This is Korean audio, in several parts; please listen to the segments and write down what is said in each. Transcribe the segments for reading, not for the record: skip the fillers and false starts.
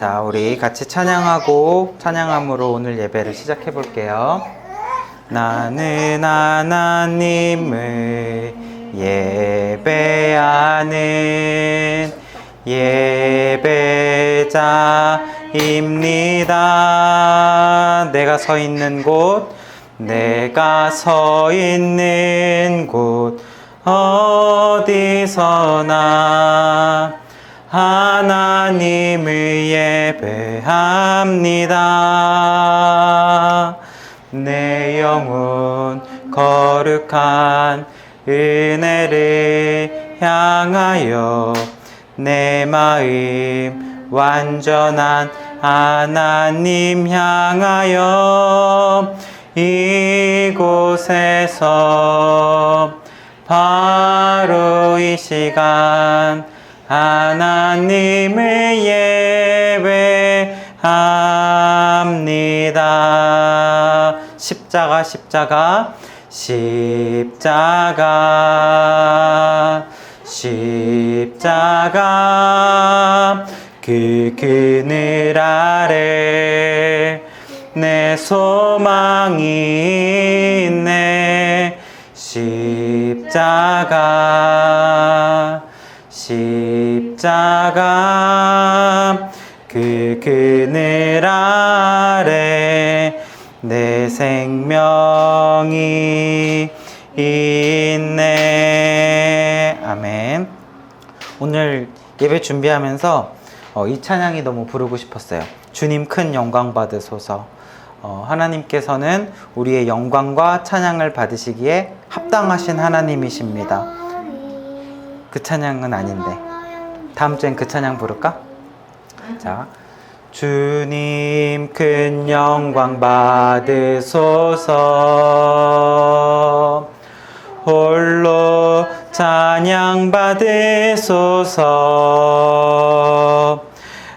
자, 우리 같이 찬양하고 찬양함으로 오늘 예배를 시작해 볼게요. 나는 하나님을 예배하는 예배자입니다. 내가 서 있는 곳 어디서나 하나님을 예배합니다. 내 영혼 거룩한 은혜를 향하여 내 마음 완전한 하나님 향하여 이곳에서 바로 이 시간 하나님을 예배합니다. 십자가 그 그늘 아래 내 소망이 있네. 십자가 그 그늘 아래 내 생명이 있네. 아멘. 오늘 예배 준비하면서 이 찬양이 너무 부르고 싶었어요. 주님 큰 영광 받으소서. 하나님께서는 우리의 영광과 찬양을 받으시기에 합당하신 하나님이십니다. 그 찬양은 아닌데 다음 주엔 그 찬양 부를까? 자, 주님 큰 영광 받으소서. 홀로 찬양 받으소서.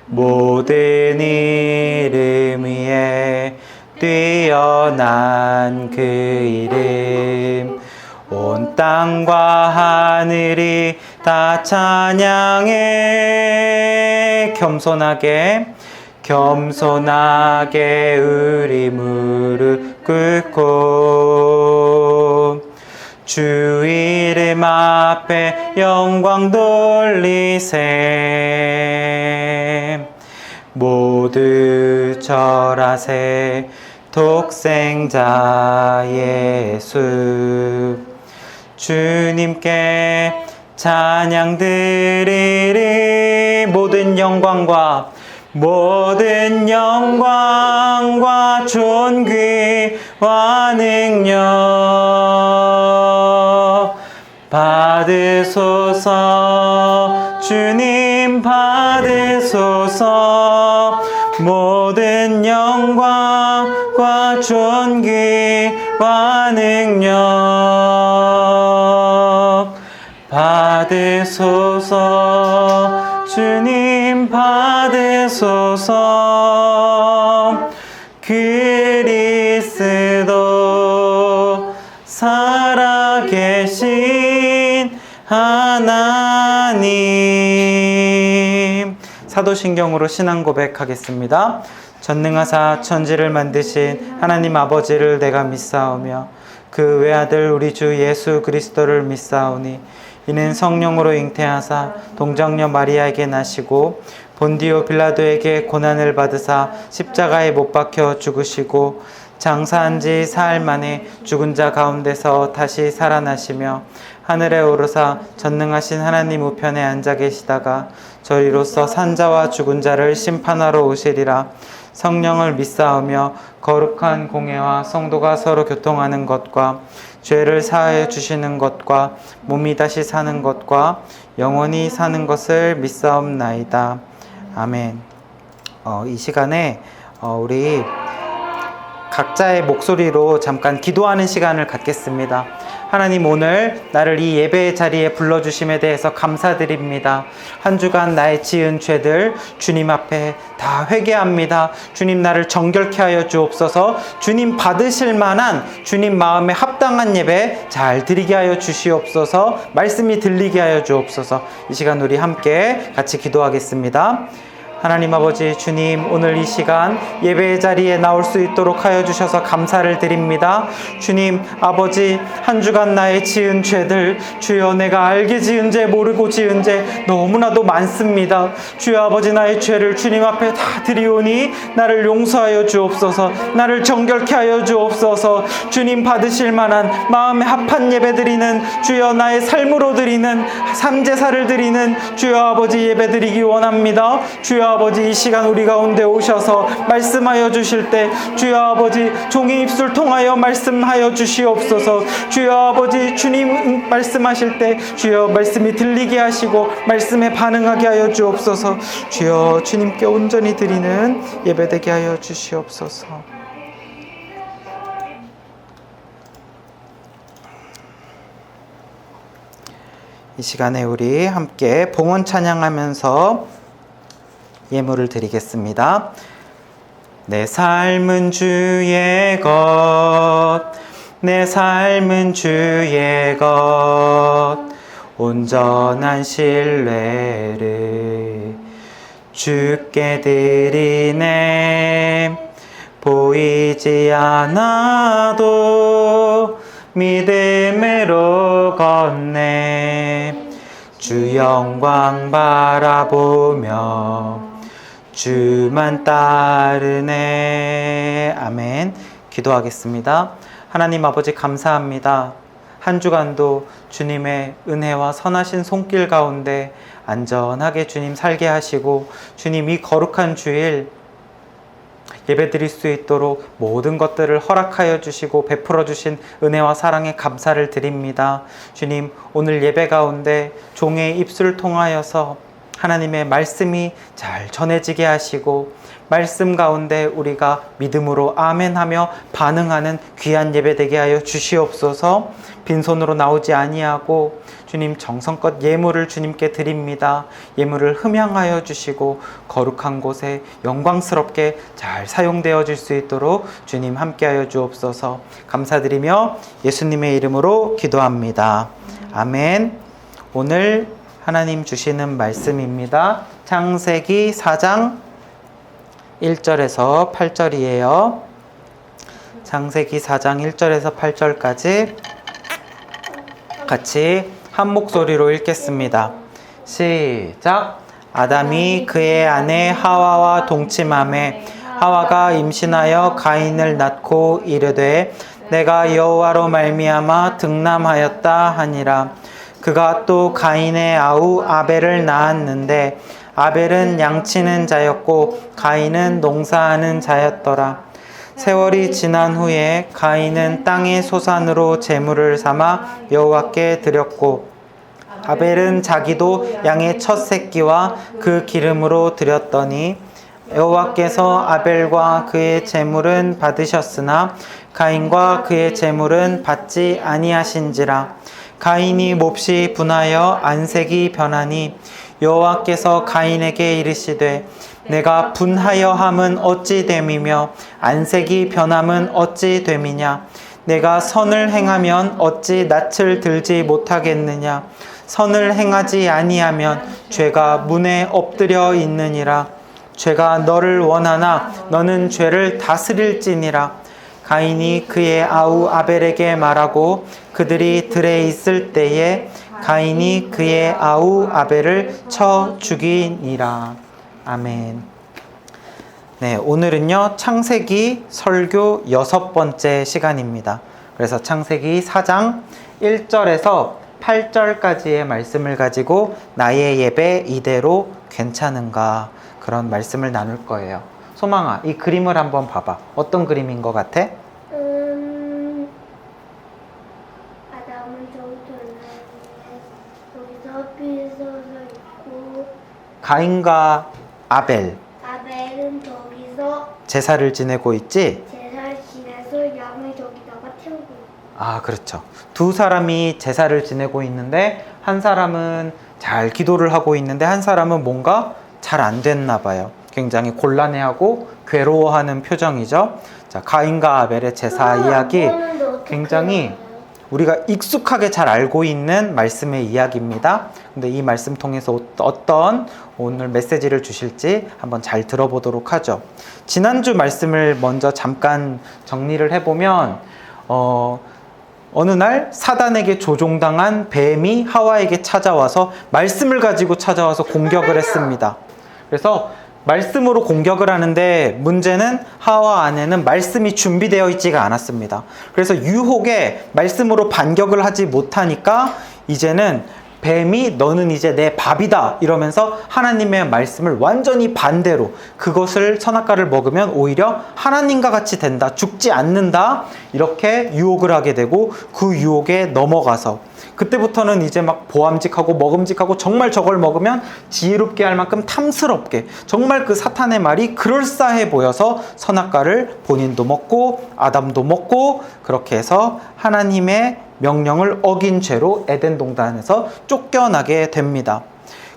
모든 이름 위에 뛰어난 그 이름 온 땅과 하늘이 다 찬양해. 겸손하게 우리 무릎 꿇고 주 이름 앞에 영광 돌리세. 모두 절하세. 독생자 예수 주님께 찬양 드리리. 모든 영광과 존귀와 능력 받으소서. 주님 받으소서. 모든 영광과 존귀와 능력 받으소서. 주님 받으소서. 그리스도 살아계신 하나님. 사도신경으로 신앙 고백하겠습니다. 전능하사 천지를 만드신 하나님 아버지를 내가 믿사오며 그 외아들 우리 주 예수 그리스도를 믿사오니 이는 성령으로 잉태하사 동정녀 마리아에게 나시고 본디오 빌라도에게 고난을 받으사 십자가에 못 박혀 죽으시고 장사한 지 사흘 만에 죽은 자 가운데서 다시 살아나시며 하늘에 오르사 전능하신 하나님 우편에 앉아 계시다가 저리로서 산자와 죽은 자를 심판하러 오시리라. 성령을 믿사오며 거룩한 공회와 성도가 서로 교통하는 것과 죄를 사하여 주시는 것과 몸이 다시 사는 것과 영원히 사는 것을 믿사옵나이다. 아멘. 이 시간에 우리 각자의 목소리로 잠깐 기도하는 시간을 갖겠습니다. 하나님, 오늘 나를 이 예배의 자리에 불러주심에 대해서 감사드립니다. 한 주간 나의 지은 죄들 주님 앞에 다 회개합니다. 주님, 나를 정결케 하여 주옵소서. 주님 받으실 만한 주님 마음에 합당한 예배 잘 드리게 하여 주시옵소서. 말씀이 들리게 하여 주옵소서. 이 시간 우리 함께 같이 기도하겠습니다. 하나님 아버지 주님, 오늘 이 시간 예배의 자리에 나올 수 있도록 하여 주셔서 감사를 드립니다. 주님 아버지, 한 주간 나의 지은 죄들, 주여 내가 알게 지은 죄 모르고 지은 죄 너무나도 많습니다. 주여 아버지, 나의 죄를 주님 앞에 다 드리오니 나를 용서하여 주옵소서. 나를 정결케 하여 주옵소서. 주님 받으실 만한 마음에 합한 예배 드리는, 주여 나의 삶으로 드리는 삼제사를 드리는 주여 아버지 예배 드리기 원합니다. 주여 아버지, 이 시간 우리 가운데 오셔서 말씀하여 주실 때 주여 아버지, 종의 입술 통하여 말씀하여 주시옵소서. 주여 아버지, 주님 말씀하실 때 주여 말씀이 들리게 하시고 말씀에 반응하게 하여 주옵소서. 주여 주님께 온전히 드리는 예배되게 하여 주시옵소서. 이 시간에 우리 함께 봉헌 찬양하면서 예물을 드리겠습니다. 내 삶은 주의 것, 내 삶은 주의 것, 온전한 신뢰를 주께 드리네. 보이지 않아도 믿음으로 걷네. 주 영광 바라보며 주만 따르네. 아멘. 기도하겠습니다. 하나님 아버지, 감사합니다. 한 주간도 주님의 은혜와 선하신 손길 가운데 안전하게 주님 살게 하시고, 주님 이 거룩한 주일 예배드릴 수 있도록 모든 것들을 허락하여 주시고 베풀어 주신 은혜와 사랑에 감사를 드립니다. 주님, 오늘 예배 가운데 종의 입술을 통하여서 하나님의 말씀이 잘 전해지게 하시고, 말씀 가운데 우리가 믿음으로 아멘하며 반응하는 귀한 예배 되게 하여 주시옵소서. 빈손으로 나오지 아니하고 주님 정성껏 예물을 주님께 드립니다. 예물을 흠양하여 주시고 거룩한 곳에 영광스럽게 잘 사용되어질 수 있도록 주님 함께하여 주옵소서. 감사드리며 예수님의 이름으로 기도합니다. 아멘. 오늘 하나님 주시는 말씀입니다. 창세기 4장 1절에서 8절이에요. 창세기 4장 1절에서 8절까지 같이 한 목소리로 읽겠습니다. 시작. 아담이 그의 아내 하와와 동침하매 하와가 임신하여 가인을 낳고 이르되 내가 여호와로 말미암아 득남하였다 하니라. 그가 또 가인의 아우 아벨을 낳았는데 아벨은 양치는 자였고 가인은 농사하는 자였더라. 세월이 지난 후에 가인은 땅의 소산으로 제물을 삼아 여호와께 드렸고 아벨은 자기도 양의 첫 새끼와 그 기름으로 드렸더니 여호와께서 아벨과 그의 제물은 받으셨으나 가인과 그의 제물은 받지 아니하신지라. 가인이 몹시 분하여 안색이 변하니 여호와께서 가인에게 이르시되 내가 분하여 함은 어찌 됨이며 안색이 변함은 어찌 됨이냐. 내가 선을 행하면 어찌 낯을 들지 못하겠느냐. 선을 행하지 아니하면 죄가 문에 엎드려 있느니라. 죄가 너를 원하나 너는 죄를 다스릴지니라. 가인이 그의 아우 아벨에게 말하고 그들이 들에 있을 때에 가인이 그의 아우 아벨을 쳐 죽이니라. 아멘. 네, 오늘은요 창세기 설교 6번째 시간입니다. 그래서 창세기 4장 1절에서 8절까지의 말씀을 가지고 나의 예배 이대로 괜찮은가, 그런 말씀을 나눌 거예요. 소망아, 이 그림을 한번 봐봐. 어떤 그림인 것 같아? 아담은 여기서 빗어서 있고 가인과 아벨 아벨은 저기서 제사를 지내고 있지? 제사를 지내서 양을 저기다가 태우고 있고. 아, 그렇죠. 두 사람이 제사를 지내고 있는데 한 사람은 잘 기도를 하고 있는데 한 사람은 뭔가 잘 안 됐나 봐요. 굉장히 곤란해하고 괴로워하는 표정이죠. 자, 가인과 아벨의 제사 이야기 굉장히 우리가 익숙하게 잘 알고 있는 말씀의 이야기입니다. 근데 이 말씀 통해서 어떤 오늘 메시지를 주실지 한번 잘 들어보도록 하죠. 지난주 말씀을 먼저 잠깐 정리를 해보면 어느 날 사단에게 조종당한 뱀이 하와에게 찾아와서 말씀을 가지고 찾아와서 공격을 했습니다. 그래서 말씀으로 공격을 하는데 문제는 하와 안에는 말씀이 준비되어 있지가 않았습니다. 그래서 유혹에 말씀으로 반격을 하지 못하니까 이제는 뱀이 너는 이제 내 밥이다 이러면서 하나님의 말씀을 완전히 반대로 그것을 선악과를 먹으면 오히려 하나님과 같이 된다, 죽지 않는다 이렇게 유혹을 하게 되고 그 유혹에 넘어가서 그때부터는 이제 막 보암직하고 먹음직하고 정말 저걸 먹으면 지혜롭게 할 만큼 탐스럽게 정말 그 사탄의 말이 그럴싸해 보여서 선악과를 본인도 먹고 아담도 먹고 그렇게 해서 하나님의 명령을 어긴 죄로 에덴 동산에서 쫓겨나게 됩니다.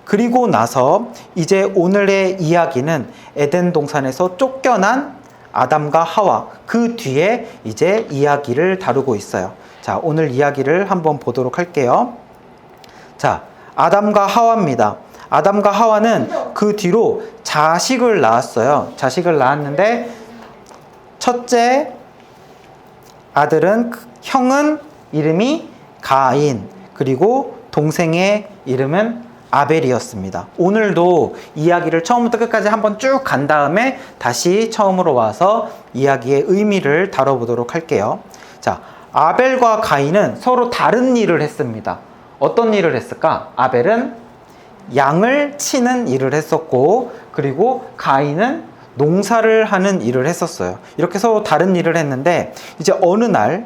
그리고 나서 이제 오늘의 이야기는 에덴 동산에서 쫓겨난 아담과 하와 그 뒤에 이제 이야기를 다루고 있어요. 자, 오늘 이야기를 한번 보도록 할게요. 자, 아담과 하와입니다. 아담과 하와는 그 뒤로 자식을 낳았어요. 자식을 낳았는데 첫째 아들은 형은 이름이 가인, 그리고 동생의 이름은 아벨이었습니다. 오늘도 이야기를 처음부터 끝까지 한번 쭉 간 다음에 다시 처음으로 와서 이야기의 의미를 다뤄보도록 할게요. 자, 아벨과 가인은 서로 다른 일을 했습니다. 어떤 일을 했을까? 아벨은 양을 치는 일을 했었고, 그리고 가인은 농사를 하는 일을 했었어요. 이렇게 서로 다른 일을 했는데 이제 어느 날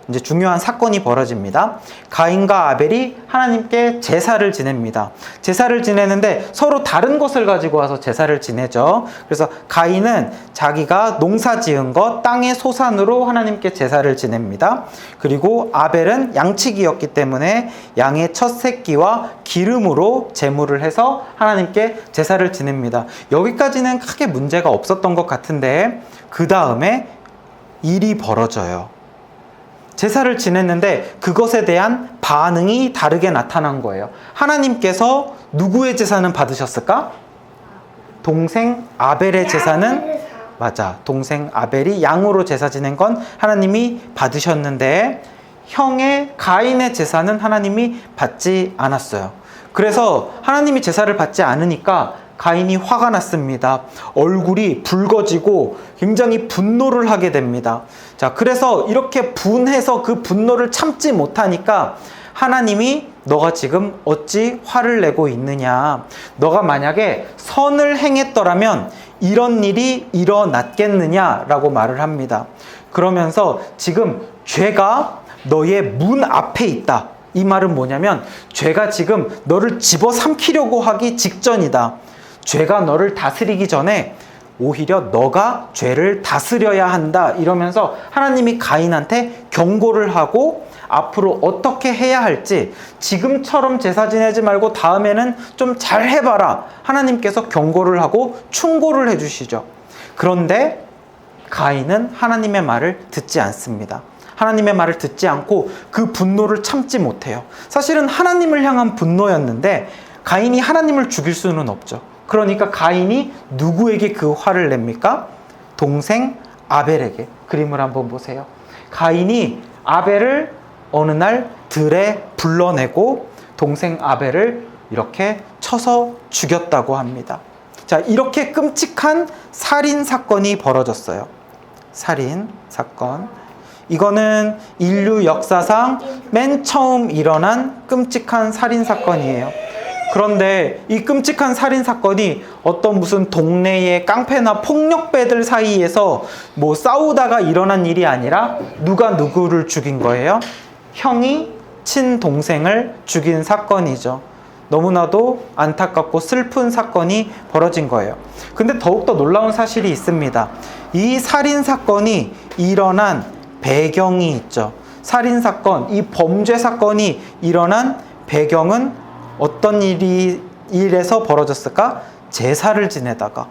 이제 중요한 사건이 벌어집니다. 가인과 아벨이 하나님께 제사를 지냅니다. 제사를 지내는데 서로 다른 것을 가지고 와서 제사를 지내죠. 그래서 가인은 자기가 농사 지은 것, 땅의 소산으로 하나님께 제사를 지냅니다. 그리고 아벨은 양치기였기 때문에 양의 첫 새끼와 기름으로 제물을 해서 하나님께 제사를 지냅니다. 여기까지는 크게 문제가 없었던 것 같은데 그 다음에 일이 벌어져요. 제사를 지냈는데 그것에 대한 반응이 다르게 나타난 거예요. 하나님께서 누구의 제사는 받으셨을까? 동생 아벨의 제사는 맞아. 동생 아벨이 양으로 제사 지낸 건 하나님이 받으셨는데 형의 가인의 제사는 하나님이 받지 않았어요. 그래서 하나님이 제사를 받지 않으니까 가인이 화가 났습니다. 얼굴이 붉어지고 굉장히 분노를 하게 됩니다. 자, 그래서 이렇게 분해서 그 분노를 참지 못하니까 하나님이 너가 지금 어찌 화를 내고 있느냐? 너가 만약에 선을 행했더라면 이런 일이 일어났겠느냐라고 말을 합니다. 그러면서 지금 죄가 너의 문 앞에 있다. 이 말은 뭐냐면 죄가 지금 너를 집어삼키려고 하기 직전이다. 죄가 너를 다스리기 전에 오히려 너가 죄를 다스려야 한다. 이러면서 하나님이 가인한테 경고를 하고 앞으로 어떻게 해야 할지 지금처럼 제사 지내지 말고 다음에는 좀 잘 해봐라. 하나님께서 경고를 하고 충고를 해주시죠. 그런데 가인은 하나님의 말을 듣지 않습니다. 하나님의 말을 듣지 않고 그 분노를 참지 못해요. 사실은 하나님을 향한 분노였는데 가인이 하나님을 죽일 수는 없죠. 그러니까 가인이 누구에게 그 화를 냅니까? 동생 아벨에게. 그림을 한번 보세요. 가인이 아벨을 어느 날 들에 불러내고 동생 아벨을 이렇게 쳐서 죽였다고 합니다. 자, 이렇게 끔찍한 살인 사건이 벌어졌어요. 살인 사건. 이거는 인류 역사상 맨 처음 일어난 끔찍한 살인 사건이에요. 그런데 이 끔찍한 살인 사건이 어떤 무슨 동네의 깡패나 폭력배들 사이에서 뭐 싸우다가 일어난 일이 아니라 누가 누구를 죽인 거예요? 형이 친동생을 죽인 사건이죠. 너무나도 안타깝고 슬픈 사건이 벌어진 거예요. 근데 더욱더 놀라운 사실이 있습니다. 이 살인 사건이 일어난 배경이 있죠. 살인 사건, 이 범죄 사건이 일어난 배경은 어떤 일에서 벌어졌을까? 제사를 지내다가,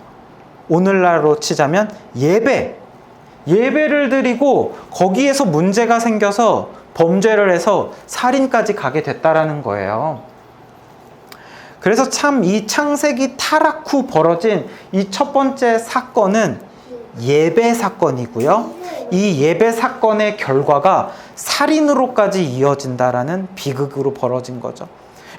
오늘날로 치자면 예배를 드리고 거기에서 문제가 생겨서 범죄를 해서 살인까지 가게 됐다라는 거예요. 그래서 참 이 창세기 타락 후 벌어진 이 첫 번째 사건은 예배 사건이고요. 이 예배 사건의 결과가 살인으로까지 이어진다라는 비극으로 벌어진 거죠.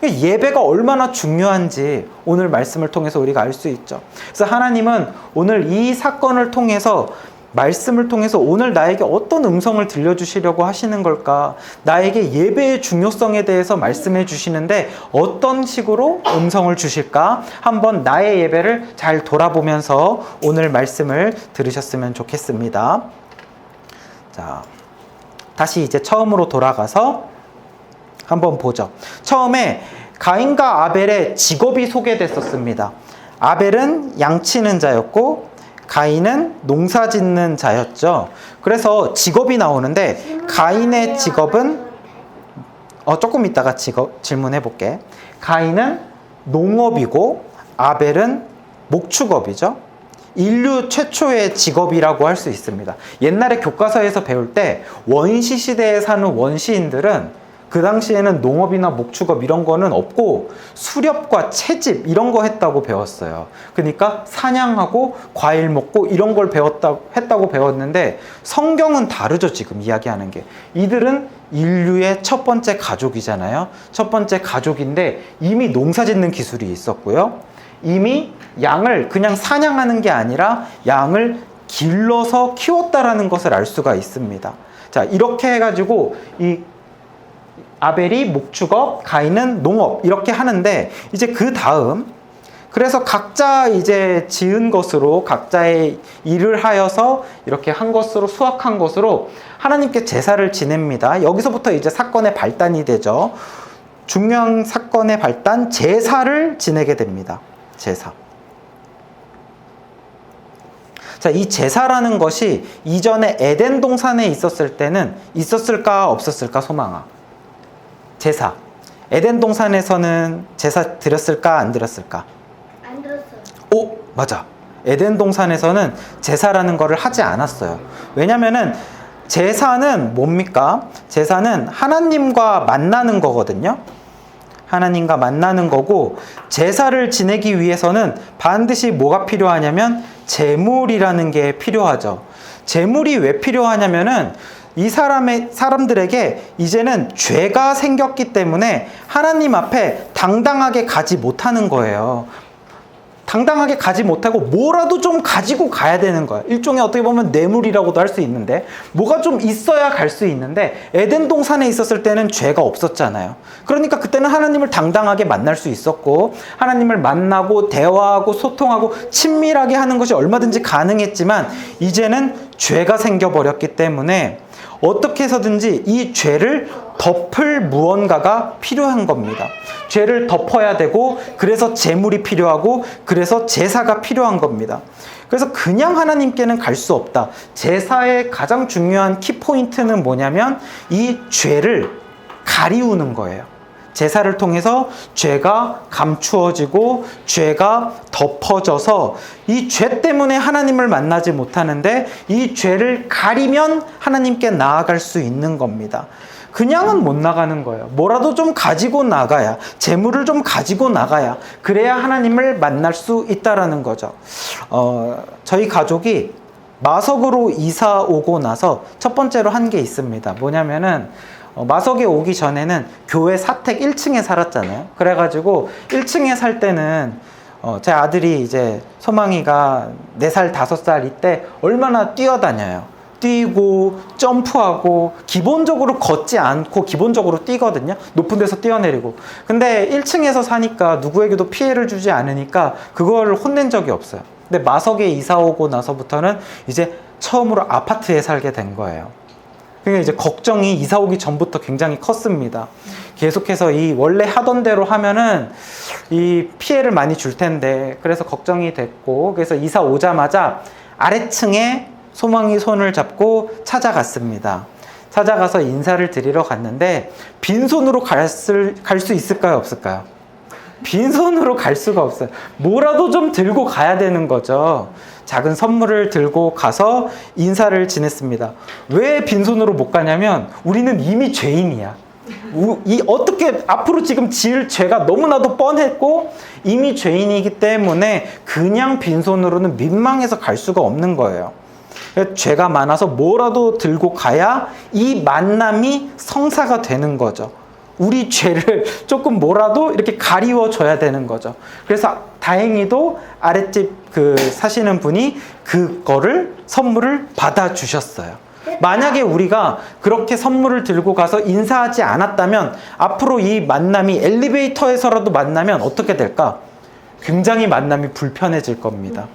예배가 얼마나 중요한지 오늘 말씀을 통해서 우리가 알 수 있죠. 그래서 하나님은 오늘 이 사건을 통해서 말씀을 통해서 오늘 나에게 어떤 음성을 들려주시려고 하시는 걸까? 나에게 예배의 중요성에 대해서 말씀해 주시는데 어떤 식으로 음성을 주실까? 한번 나의 예배를 잘 돌아보면서 오늘 말씀을 들으셨으면 좋겠습니다. 자, 다시 이제 처음으로 돌아가서 한번 보죠. 처음에 가인과 아벨의 직업이 소개됐었습니다. 아벨은 양치는 자였고 가인은 농사 짓는 자였죠. 그래서 직업이 나오는데 가인의 직업은 조금 이따가 질문해 볼게. 가인은 농업이고 아벨은 목축업이죠. 인류 최초의 직업이라고 할 수 있습니다. 옛날에 교과서에서 배울 때 원시 시대에 사는 원시인들은 그 당시에는 농업이나 목축업 이런 거는 없고 수렵과 채집 이런 거 했다고 배웠어요. 그러니까 사냥하고 과일 먹고 이런 걸 했다고 배웠는데 성경은 다르죠. 지금 이야기하는 게. 이들은 인류의 첫 번째 가족이잖아요. 첫 번째 가족인데 이미 농사 짓는 기술이 있었고요. 이미 양을 그냥 사냥하는 게 아니라 양을 길러서 키웠다라는 것을 알 수가 있습니다. 자, 이렇게 해가지고 이 아벨이 목축업, 가인은 농업 이렇게 하는데 이제 그 다음 그래서 각자 이제 지은 것으로 각자의 일을 하여서 이렇게 한 것으로 수확한 것으로 하나님께 제사를 지냅니다. 여기서부터 이제 사건의 발단이 되죠. 중요한 사건의 발단, 제사를 지내게 됩니다. 제사. 자, 이 제사라는 것이 이전에 에덴 동산에 있었을 때는 있었을까 없었을까 소망아? 제사. 에덴 동산에서는 제사 드렸을까 안 드렸을까? 안 들었어요. 오, 맞아. 에덴 동산에서는 제사라는 거를 하지 않았어요. 왜냐면은 제사는 뭡니까? 제사는 하나님과 만나는 거거든요. 하나님과 만나는 거고 제사를 지내기 위해서는 반드시 뭐가 필요하냐면 제물이라는 게 필요하죠. 제물이 왜 필요하냐면은 이 사람들에게 이제는 죄가 생겼기 때문에 하나님 앞에 당당하게 가지 못하는 거예요. 당당하게 가지 못하고 뭐라도 좀 가지고 가야 되는 거야. 일종의 어떻게 보면 뇌물이라고도 할 수 있는데 뭐가 좀 있어야 갈 수 있는데 에덴 동산에 있었을 때는 죄가 없었잖아요. 그러니까 그때는 하나님을 당당하게 만날 수 있었고 하나님을 만나고 대화하고 소통하고 친밀하게 하는 것이 얼마든지 가능했지만 이제는 죄가 생겨버렸기 때문에 어떻게 해서든지 이 죄를 덮을 무언가가 필요한 겁니다. 죄를 덮어야 되고 그래서 제물이 필요하고 그래서 제사가 필요한 겁니다. 그래서 그냥 하나님께는 갈 수 없다. 제사의 가장 중요한 키포인트는 뭐냐면 이 죄를 가리우는 거예요. 제사를 통해서 죄가 감추어지고 죄가 덮어져서 이 죄 때문에 하나님을 만나지 못하는데 이 죄를 가리면 하나님께 나아갈 수 있는 겁니다. 그냥은 못 나가는 거예요. 뭐라도 좀 가지고 나가야, 재물을 좀 가지고 나가야 그래야 하나님을 만날 수 있다라는 거죠. 저희 가족이 마석으로 이사 오고 나서 첫 번째로 한 게 있습니다. 뭐냐면은 마석에 오기 전에는 교회 사택 1층에 살았잖아요. 그래가지고 1층에 살 때는 제 아들이 이제 소망이가 4살, 5살 이때 얼마나 뛰어다녀요. 뛰고 점프하고 기본적으로 걷지 않고 기본적으로 뛰거든요. 높은 데서 뛰어내리고. 근데 1층에서 사니까 누구에게도 피해를 주지 않으니까 그걸 혼낸 적이 없어요. 근데 마석에 이사 오고 나서부터는 이제 처음으로 아파트에 살게 된 거예요. 그러니까 이제 걱정이 이사 오기 전부터 굉장히 컸습니다. 계속해서 이 원래 하던 대로 하면은 이 피해를 많이 줄 텐데 그래서 걱정이 됐고 그래서 이사 오자마자 아래층에 소망이 손을 잡고 찾아갔습니다. 찾아가서 인사를 드리러 갔는데 빈손으로 갈 수 있을까요? 없을까요? 빈손으로 갈 수가 없어요. 뭐라도 좀 들고 가야 되는 거죠. 작은 선물을 들고 가서 인사를 지냈습니다. 왜 빈손으로 못 가냐면 우리는 이미 죄인이야. 어떻게 앞으로 지금 지을 죄가 너무나도 뻔했고 이미 죄인이기 때문에 그냥 빈손으로는 민망해서 갈 수가 없는 거예요. 죄가 많아서 뭐라도 들고 가야 이 만남이 성사가 되는 거죠. 우리 죄를 조금 뭐라도 이렇게 가리워줘야 되는 거죠. 그래서 다행히도 아랫집 사시는 분이 그거를 선물을 받아주셨어요. 만약에 우리가 그렇게 선물을 들고 가서 인사하지 않았다면 앞으로 이 만남이 엘리베이터에서라도 만나면 어떻게 될까? 굉장히 만남이 불편해질 겁니다.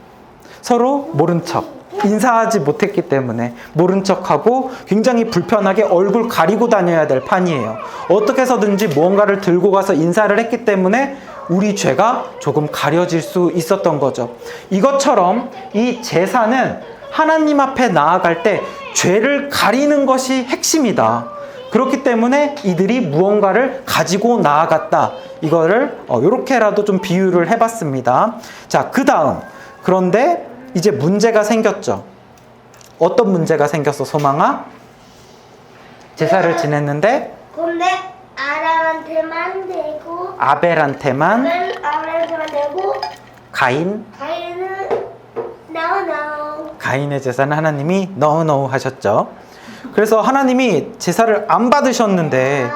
서로 모른 척, 인사하지 못했기 때문에 모른 척하고 굉장히 불편하게 얼굴 가리고 다녀야 될 판이에요. 어떻게 해서든지 무언가를 들고 가서 인사를 했기 때문에 우리 죄가 조금 가려질 수 있었던 거죠. 이것처럼 이 제사는 하나님 앞에 나아갈 때 죄를 가리는 것이 핵심이다. 그렇기 때문에 이들이 무언가를 가지고 나아갔다. 이거를 이렇게라도 좀 비유를 해봤습니다. 자, 그 다음. 그런데 이제 문제가 생겼죠. 어떤 문제가 생겼어, 소망아? 제사를 지냈는데 근데 아람한테만 되고 아벨한테만 되고 가인의 나오 제사는 하나님이 너우 하셨죠. 그래서 하나님이 제사를 안 받으셨는데,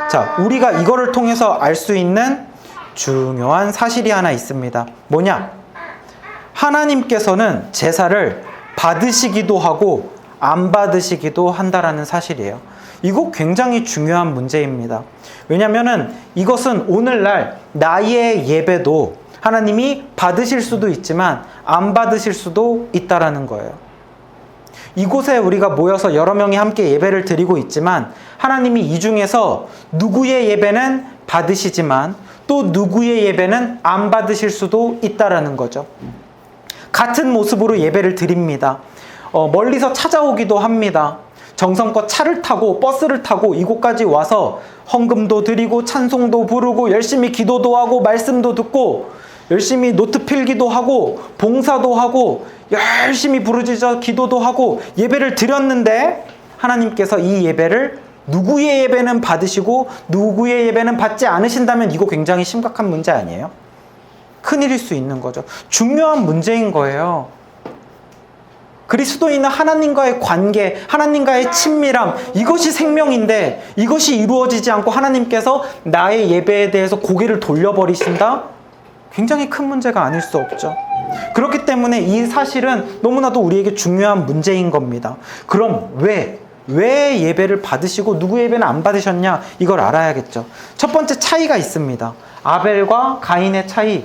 자, 우리가 이거를 통해서 알 수 있는 중요한 사실이 하나 있습니다. 뭐냐? 하나님께서는 제사를 받으시기도 하고 안 받으시기도 한다라는 사실이에요. 이거 굉장히 중요한 문제입니다. 왜냐하면 이것은 오늘날 나의 예배도 하나님이 받으실 수도 있지만 안 받으실 수도 있다라는 거예요. 이곳에 우리가 모여서 여러 명이 함께 예배를 드리고 있지만 하나님이 이 중에서 누구의 예배는 받으시지만 또 누구의 예배는 안 받으실 수도 있다라는 거죠. 같은 모습으로 예배를 드립니다. 멀리서 찾아오기도 합니다. 정성껏 차를 타고 버스를 타고 이곳까지 와서 헌금도 드리고 찬송도 부르고 열심히 기도도 하고 말씀도 듣고 열심히 노트 필기도 하고 봉사도 하고 열심히 부르짖어 기도도 하고 예배를 드렸는데 하나님께서 이 예배를 누구의 예배는 받으시고 누구의 예배는 받지 않으신다면 이거 굉장히 심각한 문제 아니에요? 큰일일 수 있는 거죠. 중요한 문제인 거예요. 그리스도인은 하나님과의 관계, 하나님과의 친밀함, 이것이 생명인데 이것이 이루어지지 않고 하나님께서 나의 예배에 대해서 고개를 돌려버리신다? 굉장히 큰 문제가 아닐 수 없죠. 그렇기 때문에 이 사실은 너무나도 우리에게 중요한 문제인 겁니다. 그럼 왜 예배를 받으시고 누구 예배는 안 받으셨냐? 이걸 알아야겠죠. 첫 번째 차이가 있습니다. 아벨과 가인의 차이.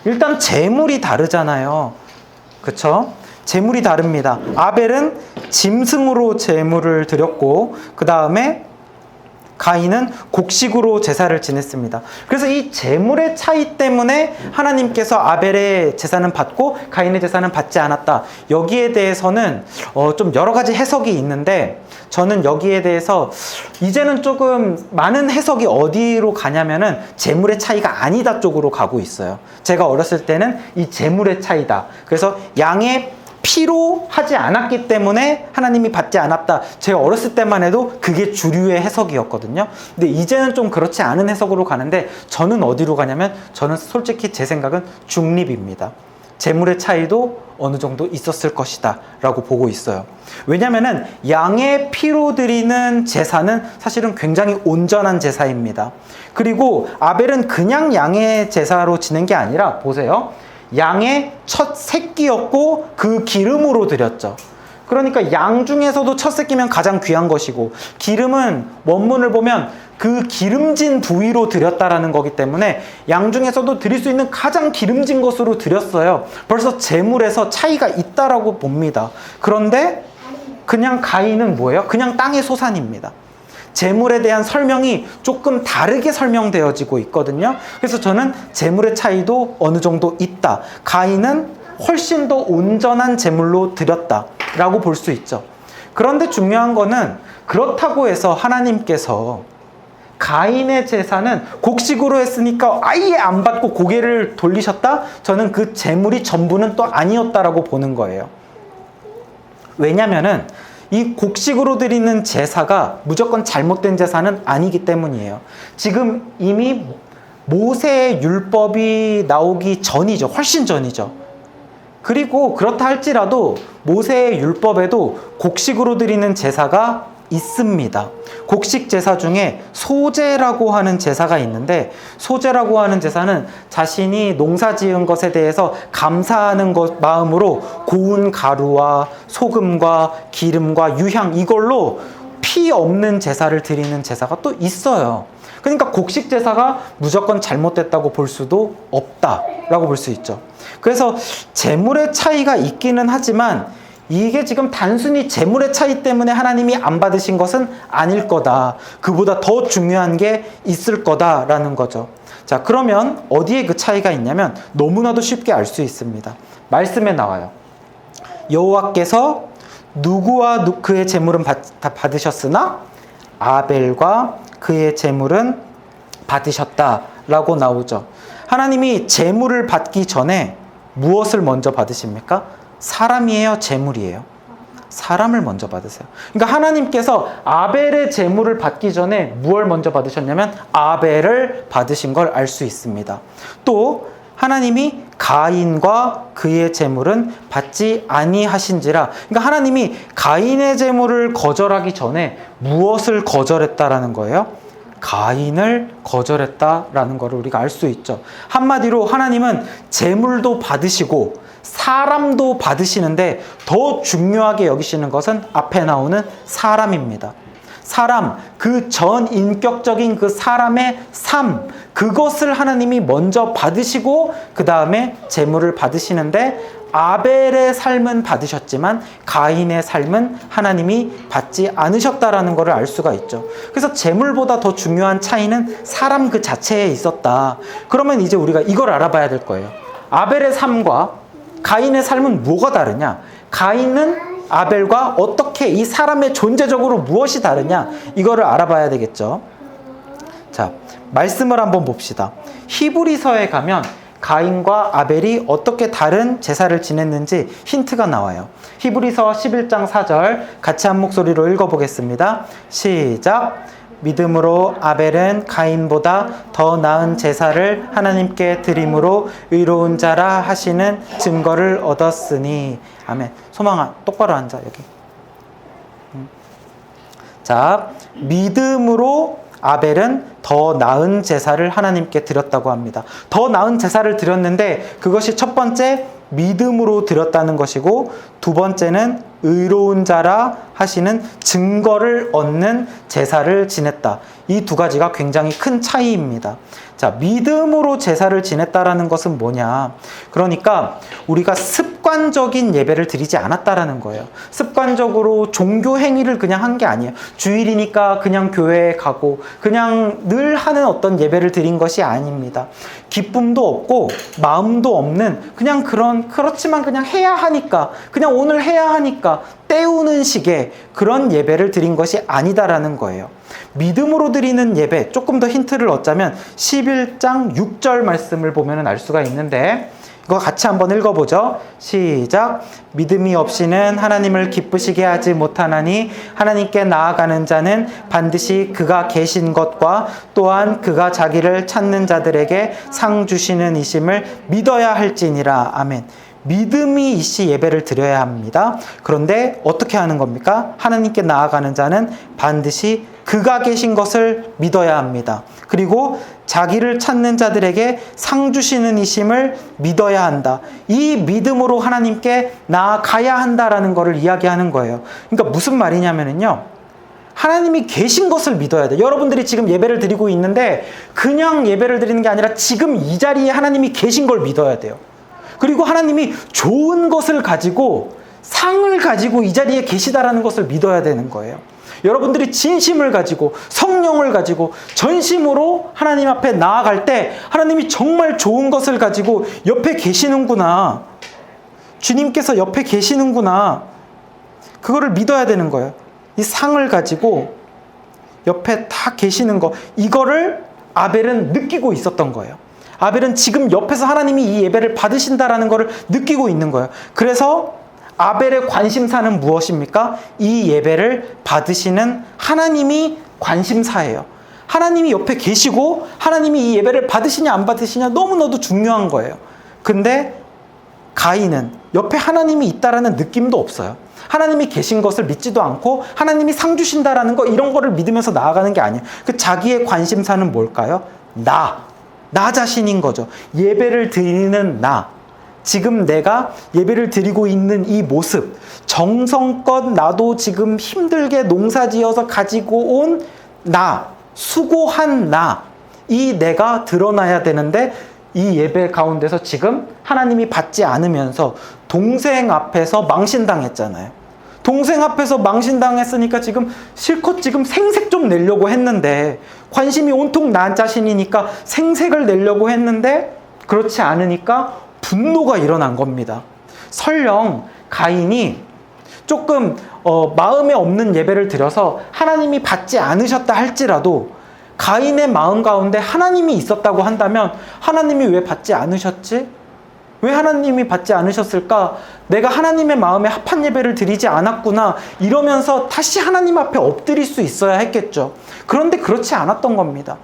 일단 제물이 다르잖아요. 그쵸? 제물이 다릅니다. 아벨은 짐승으로 제물을 드렸고 그 다음에 가인은 곡식으로 제사를 지냈습니다. 그래서 이 제물의 차이 때문에 하나님께서 아벨의 제사는 받고 가인의 제사는 받지 않았다. 여기에 대해서는 좀 여러 가지 해석이 있는데 저는 여기에 대해서 이제는 조금 많은 해석이 어디로 가냐면은 제물의 차이가 아니다 쪽으로 가고 있어요. 제가 어렸을 때는 이 제물의 차이다. 그래서 양의 피로 하지 않았기 때문에 하나님이 받지 않았다. 제가 어렸을 때만 해도 그게 주류의 해석이었거든요. 근데 이제는 좀 그렇지 않은 해석으로 가는데 저는 어디로 가냐면 저는 솔직히 제 생각은 중립입니다. 제물의 차이도 어느 정도 있었을 것이다 라고 보고 있어요. 왜냐면은 양의 피로 드리는 제사는 사실은 굉장히 온전한 제사입니다. 그리고 아벨은 그냥 양의 제사로 지낸 게 아니라 보세요. 양의 첫 새끼였고 그 기름으로 드렸죠. 그러니까 양 중에서도 첫 새끼면 가장 귀한 것이고 기름은 원문을 보면 그 기름진 부위로 드렸다라는 거기 때문에 양 중에서도 드릴 수 있는 가장 기름진 것으로 드렸어요. 벌써 제물에서 차이가 있다라고 봅니다. 그런데 그냥 가인은 뭐예요? 그냥 땅의 소산입니다. 제물에 대한 설명이 조금 다르게 설명되어지고 있거든요. 그래서 저는 제물의 차이도 어느 정도 있다. 가인은 훨씬 더 온전한 제물로 드렸다라고 볼 수 있죠. 그런데 중요한 거는 그렇다고 해서 하나님께서 가인의 제사는 곡식으로 했으니까 아예 안 받고 고개를 돌리셨다? 저는 그 재물이 전부는 또 아니었다라고 보는 거예요. 왜냐면은 이 곡식으로 드리는 제사가 무조건 잘못된 제사는 아니기 때문이에요. 지금 이미 모세의 율법이 나오기 전이죠. 훨씬 전이죠. 그리고 그렇다 할지라도 모세의 율법에도 곡식으로 드리는 제사가 있습니다. 곡식 제사 중에 소제라고 하는 제사가 있는데, 소제라고 하는 제사는 자신이 농사 지은 것에 대해서 감사하는 것 마음으로 고운 가루와 소금과 기름과 유향, 이걸로 피 없는 제사를 드리는 제사가 또 있어요. 그러니까 곡식 제사가 무조건 잘못됐다고 볼 수도 없다라고 볼 수 있죠. 그래서 재물의 차이가 있기는 하지만 이게 지금 단순히 재물의 차이 때문에 하나님이 안 받으신 것은 아닐 거다. 그보다 더 중요한 게 있을 거다라는 거죠. 자, 그러면 어디에 그 차이가 있냐면 너무나도 쉽게 알 수 있습니다. 말씀에 나와요. 여호와께서 누구와 그의 재물은 받으셨으나 아벨과 그의 재물은 받으셨다라고 나오죠. 하나님이 재물을 받기 전에 무엇을 먼저 받으십니까? 사람이에요, 재물이에요? 사람을 먼저 받으세요. 그러니까 하나님께서 아벨의 재물을 받기 전에 무엇을 먼저 받으셨냐면 아벨을 받으신 걸 알 수 있습니다. 또 하나님이 가인과 그의 재물은 받지 아니하신지라. 그러니까 하나님이 가인의 재물을 거절하기 전에 무엇을 거절했다라는 거예요? 가인을 거절했다라는 것을 우리가 알 수 있죠. 한마디로 하나님은 재물도 받으시고 사람도 받으시는데 더 중요하게 여기시는 것은 앞에 나오는 사람입니다. 사람, 그 전인격적인 그 사람의 삶, 그것을 하나님이 먼저 받으시고 그 다음에 재물을 받으시는데, 아벨의 삶은 받으셨지만 가인의 삶은 하나님이 받지 않으셨다라는 것을 알 수가 있죠. 그래서 재물보다 더 중요한 차이는 사람 그 자체에 있었다. 그러면 이제 우리가 이걸 알아봐야 될 거예요. 아벨의 삶과 가인의 삶은 뭐가 다르냐? 가인은 아벨과 어떻게 이 사람의 존재적으로 무엇이 다르냐? 이거를 알아봐야 되겠죠. 자, 말씀을 한번 봅시다. 히브리서에 가면 가인과 아벨이 어떻게 다른 제사를 지냈는지 힌트가 나와요. 히브리서 11장 4절 같이 한 목소리로 읽어보겠습니다. 시작. 믿음으로 아벨은 가인보다 더 나은 제사를 하나님께 드림으로 의로운 자라 하시는 증거를 얻었으니. 아멘. 소망아, 똑바로 앉아, 여기. 자, 믿음으로 아벨은 더 나은 제사를 하나님께 드렸다고 합니다. 더 나은 제사를 드렸는데 그것이 첫 번째 믿음으로 드렸다는 것이고, 두 번째는 의로운 자라 하시는 증거를 얻는 제사를 지냈다. 이 두 가지가 굉장히 큰 차이입니다. 자, 믿음으로 제사를 지냈다라는 것은 뭐냐? 그러니까 우리가 습관적인 예배를 드리지 않았다라는 거예요. 습관적으로 종교 행위를 그냥 한 게 아니에요. 주일이니까 그냥 교회에 가고 그냥 늘 하는 어떤 예배를 드린 것이 아닙니다. 기쁨도 없고 마음도 없는 그냥 그렇지만 그냥 해야 하니까, 그냥 오늘 해야 하니까 때우는 식의 그런 예배를 드린 것이 아니다라는 거예요. 믿음으로 드리는 예배, 조금 더 힌트를 얻자면 11장 6절 말씀을 보면 알 수가 있는데, 이거 같이 한번 읽어보죠. 시작. 믿음이 없이는 하나님을 기쁘시게 하지 못하나니 하나님께 나아가는 자는 반드시 그가 계신 것과 또한 그가 자기를 찾는 자들에게 상 주시는 이심을 믿어야 할지니라. 아멘. 믿음이 있이 예배를 드려야 합니다. 그런데 어떻게 하는 겁니까? 하나님께 나아가는 자는 반드시 그가 계신 것을 믿어야 합니다. 그리고 자기를 찾는 자들에게 상 주시는 이심을 믿어야 한다. 이 믿음으로 하나님께 나아가야 한다라는 것을 이야기하는 거예요. 그러니까 무슨 말이냐면요, 하나님이 계신 것을 믿어야 돼. 여러분들이 지금 예배를 드리고 있는데 그냥 예배를 드리는 게 아니라 지금 이 자리에 하나님이 계신 걸 믿어야 돼요. 그리고 하나님이 좋은 것을 가지고, 상을 가지고 이 자리에 계시다라는 것을 믿어야 되는 거예요. 여러분들이 진심을 가지고 성령을 가지고 전심으로 하나님 앞에 나아갈 때 하나님이 정말 좋은 것을 가지고 옆에 계시는구나, 주님께서 옆에 계시는구나, 그거를 믿어야 되는 거예요. 이 상을 가지고 옆에 다 계시는 거, 이거를 아벨은 느끼고 있었던 거예요. 아벨은 지금 옆에서 하나님이 이 예배를 받으신다라는 것을 느끼고 있는 거예요. 그래서 아벨의 관심사는 무엇입니까? 이 예배를 받으시는 하나님이 관심사예요. 하나님이 옆에 계시고 하나님이 이 예배를 받으시냐 안 받으시냐 너무나도 중요한 거예요. 근데 가인은 옆에 하나님이 있다라는 느낌도 없어요. 하나님이 계신 것을 믿지도 않고 하나님이 상 주신다라는 거, 이런 거를 믿으면서 나아가는 게 아니에요. 그 자기의 관심사는 뭘까요? 나 자신인 거죠. 예배를 드리는 나. 지금 내가 예배를 드리고 있는 이 모습, 정성껏 나도 지금 힘들게 농사지어서 가지고 온 나, 수고한 나, 이 내가 드러나야 되는데 이 예배 가운데서 지금 하나님이 받지 않으면서 동생 앞에서 망신당했잖아요. 동생 앞에서 망신당했으니까 지금 실컷 지금 생색 좀 내려고 했는데, 관심이 온통 나 자신이니까 생색을 내려고 했는데 그렇지 않으니까 분노가 일어난 겁니다. 설령 가인이 조금 마음에 없는 예배를 드려서 하나님이 받지 않으셨다 할지라도 가인의 마음 가운데 하나님이 있었다고 한다면, 하나님이 왜 받지 않으셨지? 왜 하나님이 받지 않으셨을까? 내가 하나님의 마음에 합한 예배를 드리지 않았구나, 이러면서 다시 하나님 앞에 엎드릴 수 있어야 했겠죠. 그런데 그렇지 않았던 겁니다.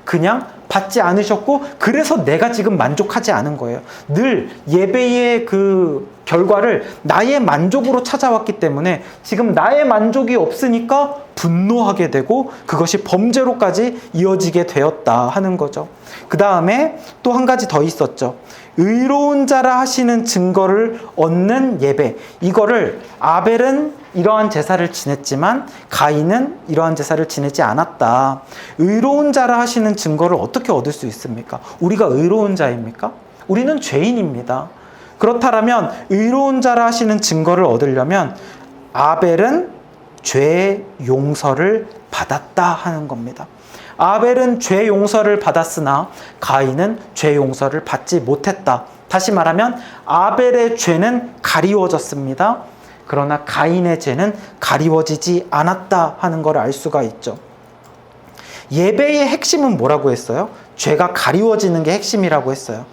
그냥 받지 않으셨고, 그래서 내가 지금 만족하지 않은 거예요. 늘 예배의 그 결과를 나의 만족으로 찾아왔기 때문에 지금 나의 만족이 없으니까 분노하게 되고 그것이 범죄로까지 이어지게 되었다 하는 거죠. 그 다음에 또 한 가지 더 있었죠. 의로운 자라 하시는 증거를 얻는 예배. 이거를 아벨은 이러한 제사를 지냈지만 가인은 이러한 제사를 지내지 않았다. 의로운 자라 하시는 증거를 어떻게 얻을 수 있습니까? 우리가 의로운 자입니까? 우리는 죄인입니다. 그렇다면 의로운 자라 하시는 증거를 얻으려면 아벨은 죄 용서를 받았다 하는 겁니다. 아벨은 죄 용서를 받았으나 가인은 죄 용서를 받지 못했다. 다시 말하면 아벨의 죄는 가리워졌습니다. 그러나 가인의 죄는 가리워지지 않았다 하는 걸 알 수가 있죠. 예배의 핵심은 뭐라고 했어요? 죄가 가리워지는 게 핵심이라고 했어요.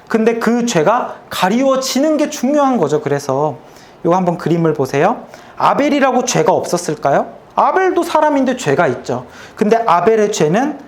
근데 그 죄가 가리워지는 게 중요한 거죠. 그래서 이거 한번 그림을 보세요. 아벨이라고 죄가 없었을까요? 아벨도 사람인데 죄가 있죠. 근데 아벨의 죄는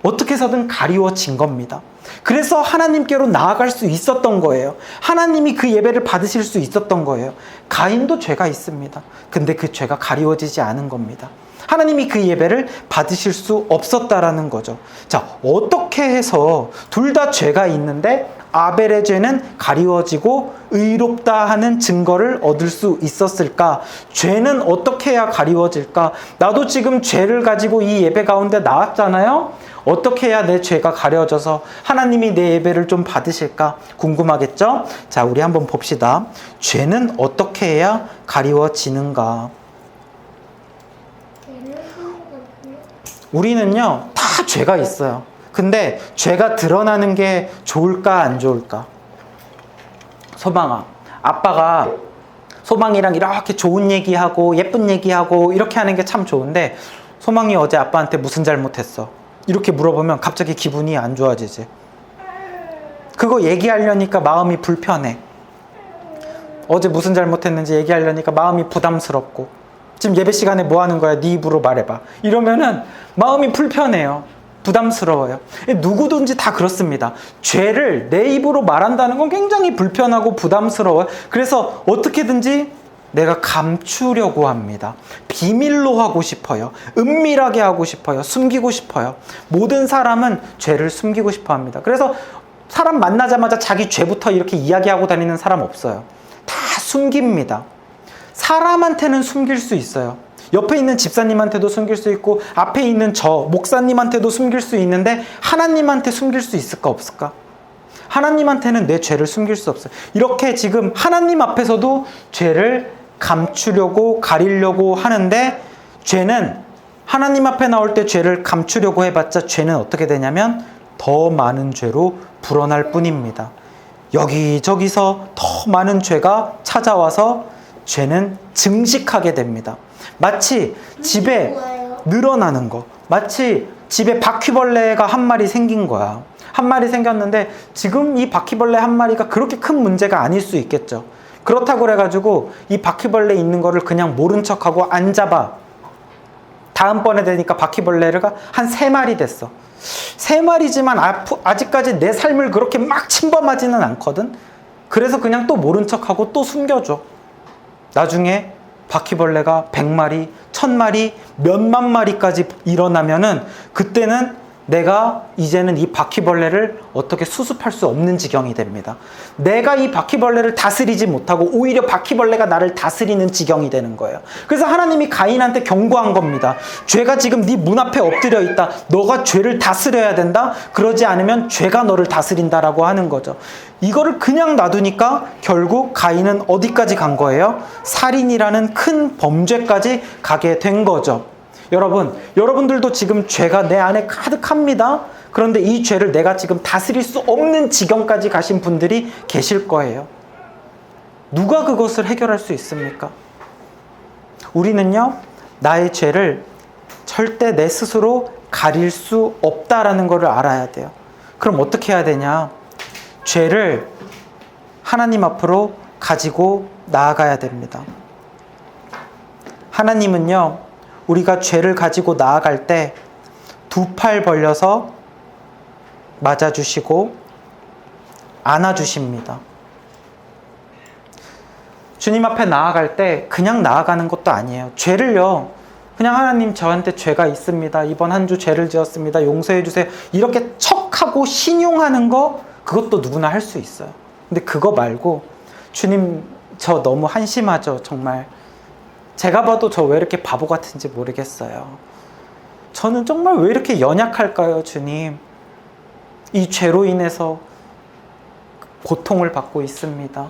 어떻게 해서든 가리워진 겁니다. 그래서 하나님께로 나아갈 수 있었던 거예요. 하나님이 그 예배를 받으실 수 있었던 거예요. 가인도 죄가 있습니다. 근데 그 죄가 가리워지지 않은 겁니다. 하나님이 그 예배를 받으실 수 없었다라는 거죠. 자, 어떻게 해서 둘 다 죄가 있는데 아벨의 죄는 가리워지고 의롭다 하는 증거를 얻을 수 있었을까? 죄는 어떻게 해야 가리워질까? 나도 지금 죄를 가지고 이 예배 가운데 나왔잖아요? 어떻게 해야 내 죄가 가려져서 하나님이 내 예배를 좀 받으실까? 궁금하겠죠? 자, 우리 한번 봅시다. 죄는 어떻게 해야 가리워지는가? 우리는요, 다 죄가 있어요. 근데 죄가 드러나는 게 좋을까 안 좋을까? 소망아, 아빠가 소망이랑 이렇게 좋은 얘기하고 예쁜 얘기하고 이렇게 하는 게 참 좋은데, 소망이 어제 아빠한테 무슨 잘못했어? 이렇게 물어보면 갑자기 기분이 안 좋아지지. 그거 얘기하려니까 마음이 불편해. 어제 무슨 잘못했는지 얘기하려니까 마음이 부담스럽고, 지금 예배 시간에 뭐 하는 거야? 네 입으로 말해봐. 이러면은 마음이 불편해요. 부담스러워요. 누구든지 다 그렇습니다. 죄를 내 입으로 말한다는 건 굉장히 불편하고 부담스러워요. 그래서 어떻게든지 내가 감추려고 합니다. 비밀로 하고 싶어요. 은밀하게 하고 싶어요. 숨기고 싶어요. 모든 사람은 죄를 숨기고 싶어 합니다. 그래서 사람 만나자마자 자기 죄부터 이렇게 이야기하고 다니는 사람 없어요. 다 숨깁니다. 사람한테는 숨길 수 있어요. 옆에 있는 집사님한테도 숨길 수 있고 앞에 있는 저 목사님한테도 숨길 수 있는데 하나님한테 숨길 수 있을까 없을까? 하나님한테는 내 죄를 숨길 수 없어요. 이렇게 지금 하나님 앞에서도 죄를 감추려고 가리려고 하는데, 죄는 하나님 앞에 나올 때 죄를 감추려고 해봤자 죄는 어떻게 되냐면 더 많은 죄로 불어날 뿐입니다. 여기저기서 더 많은 죄가 찾아와서 죄는 증식하게 됩니다. 마치 집에 늘어나는 거. 마치 집에 바퀴벌레가 한 마리 생긴 거야. 한 마리 생겼는데 지금 이 바퀴벌레 한 마리가 그렇게 큰 문제가 아닐 수 있겠죠. 그렇다고 그래가지고 이 바퀴벌레 있는 거를 그냥 모른 척하고 안 잡아. 다음번에 되니까 바퀴벌레가 한 3마리 됐어. 3마리지만 아직까지 내 삶을 그렇게 막 침범하지는 않거든. 그래서 그냥 또 모른 척하고 또 숨겨줘. 나중에 바퀴벌레가 100마리, 1000마리, 몇만 마리까지 일어나면은 그때는 내가 이제는 이 바퀴벌레를 어떻게 수습할 수 없는 지경이 됩니다. 내가 이 바퀴벌레를 다스리지 못하고 오히려 바퀴벌레가 나를 다스리는 지경이 되는 거예요. 그래서 하나님이 가인한테 경고한 겁니다. 죄가 지금 네 문 앞에 엎드려 있다. 너가 죄를 다스려야 된다. 그러지 않으면 죄가 너를 다스린다라고 하는 거죠. 이거를 그냥 놔두니까 결국 가인은 어디까지 간 거예요? 살인이라는 큰 범죄까지 가게 된 거죠. 여러분들도 지금 죄가 내 안에 가득합니다. 그런데 이 죄를 내가 지금 다스릴 수 없는 지경까지 가신 분들이 계실 거예요. 누가 그것을 해결할 수 있습니까? 우리는요, 나의 죄를 절대 내 스스로 가릴 수 없다라는 것을 알아야 돼요. 그럼 어떻게 해야 되냐? 죄를 하나님 앞으로 가지고 나아가야 됩니다. 하나님은요, 우리가 죄를 가지고 나아갈 때 2팔 벌려서 맞아주시고 안아주십니다. 주님 앞에 나아갈 때 그냥 나아가는 것도 아니에요. 죄를요, 그냥 하나님 저한테 죄가 있습니다. 이번 한 주 죄를 지었습니다. 용서해 주세요. 이렇게 척하고 신용하는 거, 그것도 누구나 할 수 있어요. 근데 그거 말고 주님 저 너무 한심하죠. 정말 제가 봐도 저 왜 이렇게 바보 같은지 모르겠어요. 저는 정말 왜 이렇게 연약할까요, 주님? 이 죄로 인해서 고통을 받고 있습니다.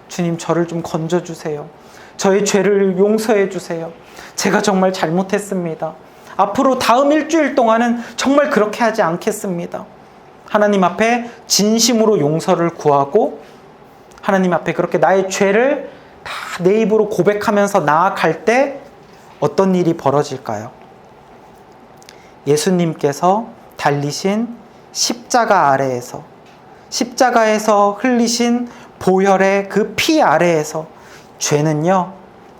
주님, 저를 좀 건져주세요. 저의 죄를 용서해 주세요. 제가 정말 잘못했습니다. 앞으로 다음 일주일 동안은 정말 그렇게 하지 않겠습니다. 하나님 앞에 진심으로 용서를 구하고 하나님 앞에 그렇게 나의 죄를 다 내 입으로 고백하면서 나아갈 때 어떤 일이 벌어질까요? 예수님께서 달리신 십자가 아래에서, 십자가에서 흘리신 보혈의 그 피 아래에서 죄는요,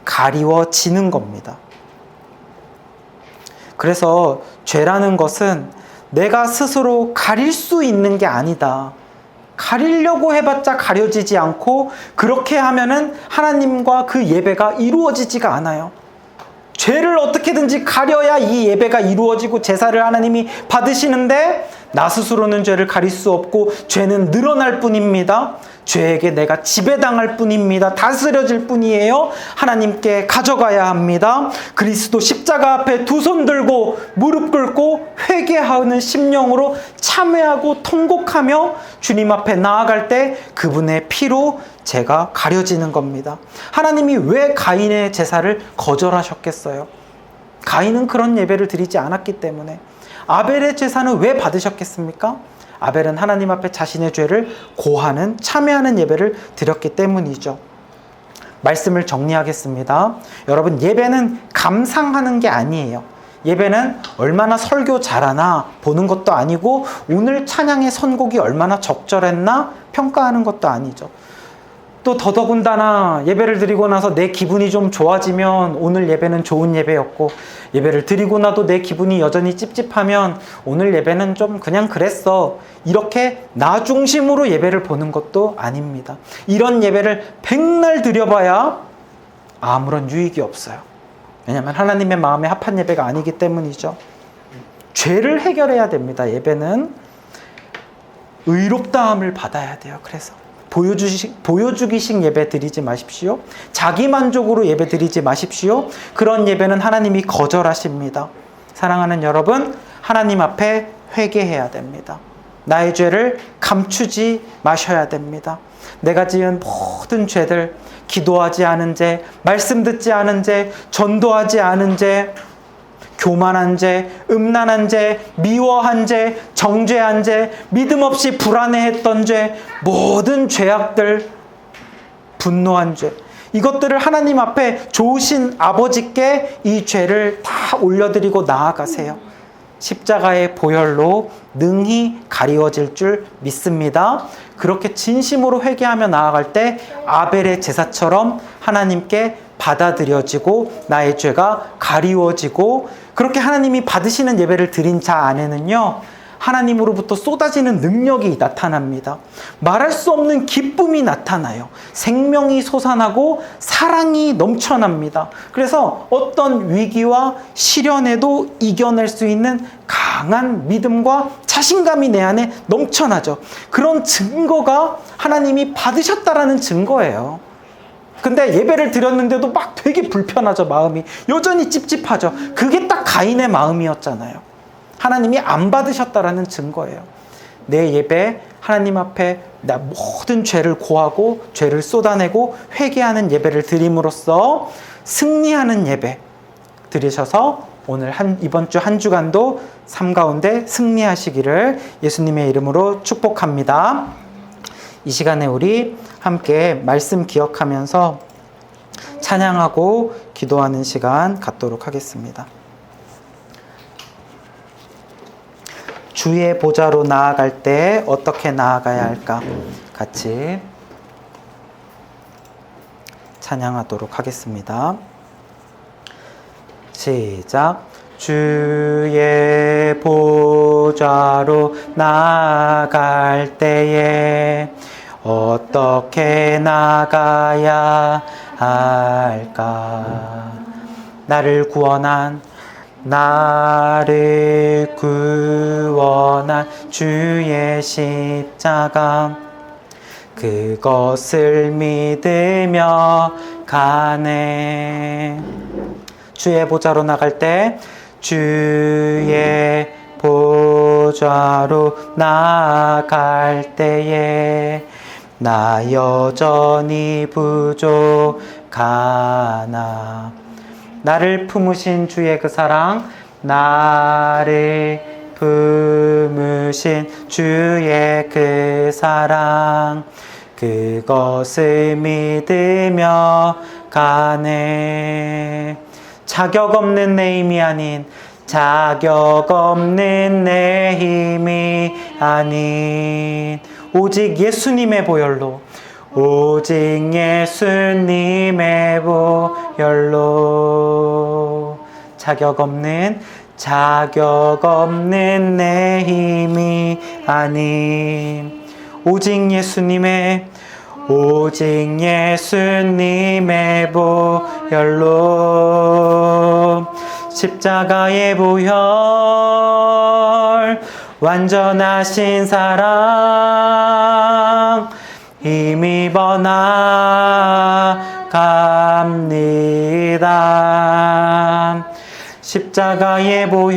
가리워지는 겁니다. 그래서 죄라는 것은 내가 스스로 가릴 수 있는 게 아니다. 가리려고 해봤자 가려지지 않고 그렇게 하면은 하나님과 그 예배가 이루어지지가 않아요. 죄를 어떻게든지 가려야 이 예배가 이루어지고 제사를 하나님이 받으시는데 나 스스로는 죄를 가릴 수 없고 죄는 늘어날 뿐입니다. 죄에게 내가 지배당할 뿐입니다. 다스려질 뿐이에요. 하나님께 가져가야 합니다. 그리스도 십자가 앞에 두 손 들고 무릎 꿇고 회개하는 심령으로 참회하고 통곡하며 주님 앞에 나아갈 때 그분의 피로 죄가 가려지는 겁니다. 하나님이 왜 가인의 제사를 거절하셨겠어요? 가인은 그런 예배를 드리지 않았기 때문에. 아벨의 제사는 왜 받으셨겠습니까? 아벨은 하나님 앞에 자신의 죄를 고하는, 참회하는 예배를 드렸기 때문이죠. 말씀을 정리하겠습니다. 여러분, 예배는 감상하는 게 아니에요. 예배는 얼마나 설교 잘하나 보는 것도 아니고 오늘 찬양의 선곡이 얼마나 적절했나 평가하는 것도 아니죠. 또 더더군다나 예배를 드리고 나서 내 기분이 좀 좋아지면 오늘 예배는 좋은 예배였고, 예배를 드리고 나도 내 기분이 여전히 찝찝하면 오늘 예배는 좀 그냥 그랬어. 이렇게 나 중심으로 예배를 보는 것도 아닙니다. 이런 예배를 백날 드려봐야 아무런 유익이 없어요. 왜냐하면 하나님의 마음에 합한 예배가 아니기 때문이죠. 죄를 해결해야 됩니다. 예배는 의롭다함을 받아야 돼요. 그래서 보여주기식 예배 드리지 마십시오. 자기만족으로 예배 드리지 마십시오. 그런 예배는 하나님이 거절하십니다. 사랑하는 여러분, 하나님 앞에 회개해야 됩니다. 나의 죄를 감추지 마셔야 됩니다. 내가 지은 모든 죄들, 기도하지 않은 죄, 말씀 듣지 않은 죄, 전도하지 않은 죄, 교만한 죄, 음란한 죄, 미워한 죄, 정죄한 죄, 믿음 없이 불안해했던 죄, 모든 죄악들, 분노한 죄, 이것들을 하나님 앞에 좋으신 아버지께 이 죄를 다 올려드리고 나아가세요. 십자가의 보혈로 능히 가리워질 줄 믿습니다. 그렇게 진심으로 회개하며 나아갈 때 아벨의 제사처럼 하나님께 받아들여지고 나의 죄가 가리워지고, 그렇게 하나님이 받으시는 예배를 드린 자 안에는요, 하나님으로부터 쏟아지는 능력이 나타납니다. 말할 수 없는 기쁨이 나타나요. 생명이 솟아나고 사랑이 넘쳐납니다. 그래서 어떤 위기와 시련에도 이겨낼 수 있는 강한 믿음과 자신감이 내 안에 넘쳐나죠. 그런 증거가 하나님이 받으셨다라는 증거예요. 근데 예배를 드렸는데도 막 되게 불편하죠. 마음이 여전히 찝찝하죠. 그게 딱 가인의 마음이었잖아요. 하나님이 안 받으셨다라는 증거예요. 내 예배, 하나님 앞에 나 모든 죄를 고하고 죄를 쏟아내고 회개하는 예배를 드림으로써 승리하는 예배 드리셔서 오늘 이번 주 한 주간도 삶 가운데 승리하시기를 예수님의 이름으로 축복합니다. 이 시간에 우리 함께 말씀 기억하면서 찬양하고 기도하는 시간 갖도록 하겠습니다. 주의 보좌로 나아갈 때 어떻게 나아가야 할까? 같이 찬양하도록 하겠습니다. 시작. 주의 보좌로 나아갈 때에 어떻게 나가야 할까? 나를 구원한 주의 십자가, 그것을 믿으며 가네. 주의 보좌로 나갈 때, 주의 보좌로 나갈 때에 나 여전히 부족하나. 나를 품으신 주의 그 사랑, 나를 품으신 주의 그 사랑, 그것을 믿으며 가네. 자격 없는 내 힘이 아닌, 자격 없는 내 힘이 아닌 오직 예수님의 보혈로, 오직 예수님의 보혈로, 자격 없는 내 힘이 아닌 오직 예수님의 보혈로, 십자가의 보혈, 완전하신 사랑 힘입어 나갑니다. 십자가의 보혈,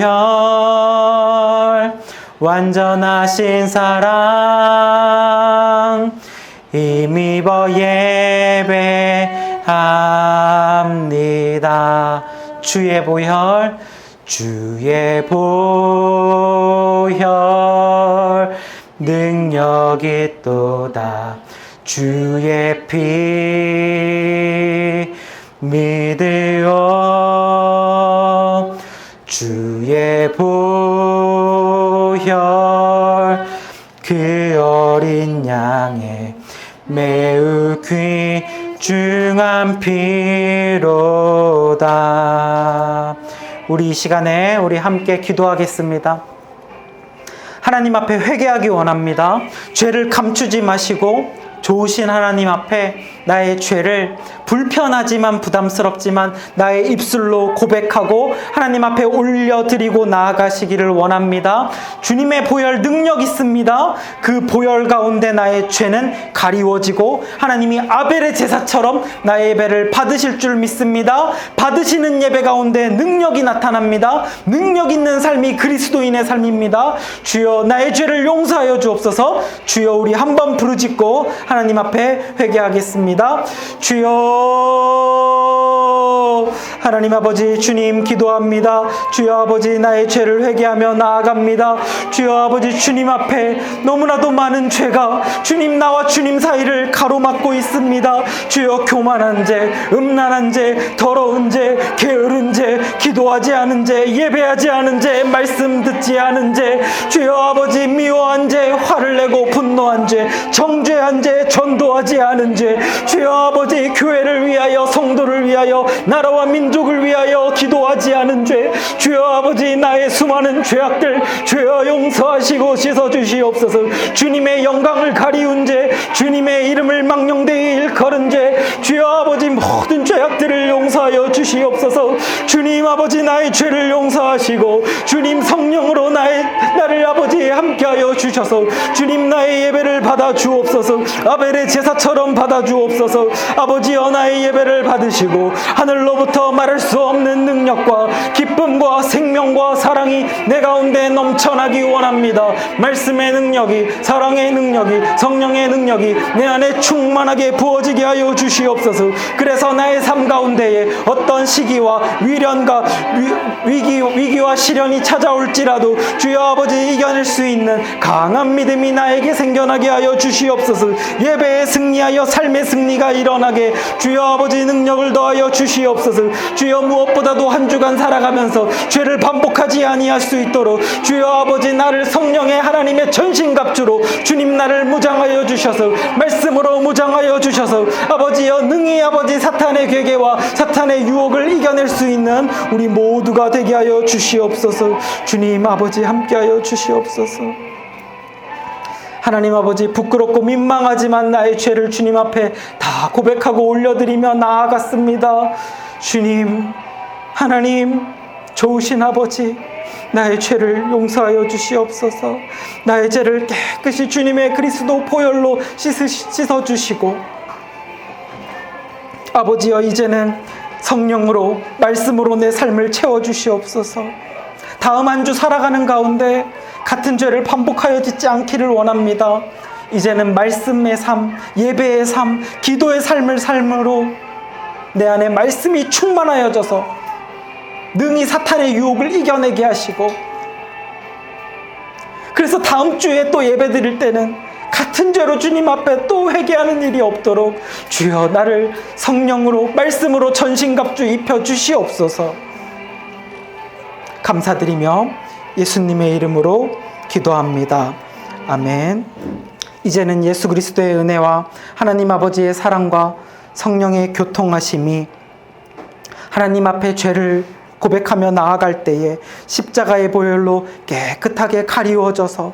완전하신 사랑 힘입어 예배합니다. 주의 보혈, 주의 보혈 능력이 있도다. 주의 피 믿으오. 주의 보혈 그 어린 양의 매우 귀중한 피로다. 우리 이 시간에 우리 함께 기도하겠습니다. 하나님 앞에 회개하기 원합니다. 죄를 감추지 마시고 좋으신 하나님 앞에 나의 죄를 불편하지만 부담스럽지만 나의 입술로 고백하고 하나님 앞에 올려드리고 나아가시기를 원합니다. 주님의 보혈 능력 있습니다. 그 보혈 가운데 나의 죄는 가리워지고 하나님이 아벨의 제사처럼 나의 예배를 받으실 줄 믿습니다. 받으시는 예배 가운데 능력이 나타납니다. 능력 있는 삶이 그리스도인의 삶입니다. 주여 나의 죄를 용서하여 주옵소서. 주여 우리 한번 부르짖고 하나님 앞에 회개하겠습니다. 주여 하나님 아버지 주님 기도합니다. 주여 아버지 나의 죄를 회개하며 나아갑니다. 주여 아버지 주님 앞에 너무나도 많은 죄가 주님 나와 주님 사이를 가로막고 있습니다. 주여 교만한 죄, 음란한 죄, 더러운 죄, 게으른 죄, 기도하지 않은 죄, 예배하지 않은 죄, 말씀 듣지 않은 죄, 주여 아버지 미워한 죄, 화를 내고 분노한 죄, 정죄한 죄, 전도하지 않은 죄, 주여 아버지 교회를 위하여 성도를 위하여 나라와 민족을 위하여 기도하지 않은 죄, 주여 아버지 나의 수많은 죄악들 주여 용서하시고 씻어주시옵소서. 주님의 영광을 가리운 죄, 주님의 이름을 망령되이 일컬은 죄, 주여 아버지 모든 죄악들을 용서하여 주시옵소서. 주님 아버지 나의 죄를 용서하시고 주님 성령으로 나를 아버지 함께하여 주셔서 주님 나의 예배를 받아 주옵소서. 아벨의 제사처럼 받아 주옵소서. 아버지여 나의 예배를 받으시고 하늘로부터 말할 수 없는 능력과 기쁨과 생명과 사랑이 내 가운데 넘쳐나기 원합니다. 말씀의 능력이, 사랑의 능력이, 성령의 능력이 내 안에 충만하게 부어지게 하여 주시옵소서. 그래서 나의 삶 가운데에 어떤 시기와 위련과 위기와 시련이 찾아올지라도 주여 아버지 이겨낼 수 있는 강한 믿음이 나에게 생겨나게 하여 주시옵소서. 예배에 승리하여 삶의 승리가 일어나게 주여 아버지 능력을 더하여 주시옵소서. 주여 무엇보다도 한 주간 살아가면서 죄를 반복하지 아니할 수 있도록 주여 아버지 나를 성령의 하나님의 전신갑주로 주님 나를 무장하여 주셔서 말씀으로 무장하여 주셔서 아버지여 능히 아버지 사탄의 괴계와 사탄의 유혹을 이겨낼 수 있는 우리 모두가 되게 하여 주시옵소서. 주님 아버지 함께하여 주시옵소서. 하나님 아버지 부끄럽고 민망하지만 나의 죄를 주님 앞에 다 고백하고 올려드리며 나아갔습니다. 주님 하나님 좋으신 아버지 나의 죄를 용서하여 주시옵소서. 나의 죄를 깨끗이 주님의 그리스도 보혈로 씻어주시고 아버지여 이제는 성령으로 말씀으로 내 삶을 채워주시옵소서. 다음 한 주 살아가는 가운데 같은 죄를 반복하여 짓지 않기를 원합니다. 이제는 말씀의 삶, 예배의 삶, 기도의 삶으로 내 안에 말씀이 충만하여져서 능히 사탄의 유혹을 이겨내게 하시고 그래서 다음 주에 또 예배 드릴 때는 같은 죄로 주님 앞에 또 회개하는 일이 없도록 주여 나를 성령으로 말씀으로 전신갑주 입혀 주시옵소서. 감사드리며 예수님의 이름으로 기도합니다. 아멘. 이제는 예수 그리스도의 은혜와 하나님 아버지의 사랑과 성령의 교통하심이 하나님 앞에 죄를 고백하며 나아갈 때에 십자가의 보혈로 깨끗하게 가리워져서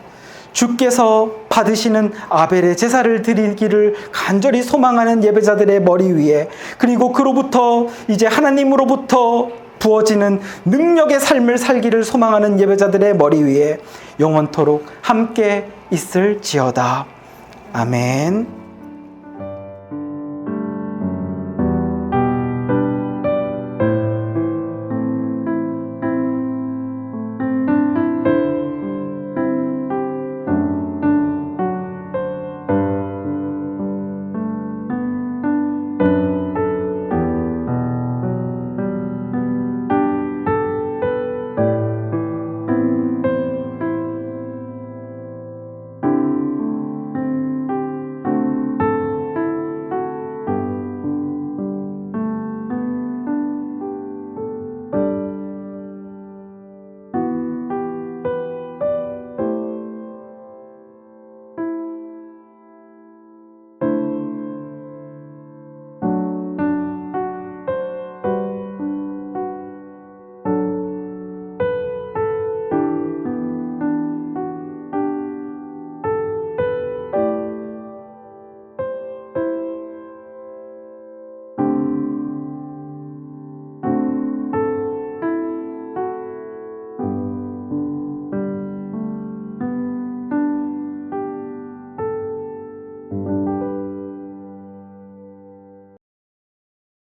주께서 받으시는 아벨의 제사를 드리기를 간절히 소망하는 예배자들의 머리 위에 그리고 그로부터 이제 하나님으로부터 부어지는 능력의 삶을 살기를 소망하는 예배자들의 머리 위에 영원토록 함께 있을지어다. 아멘.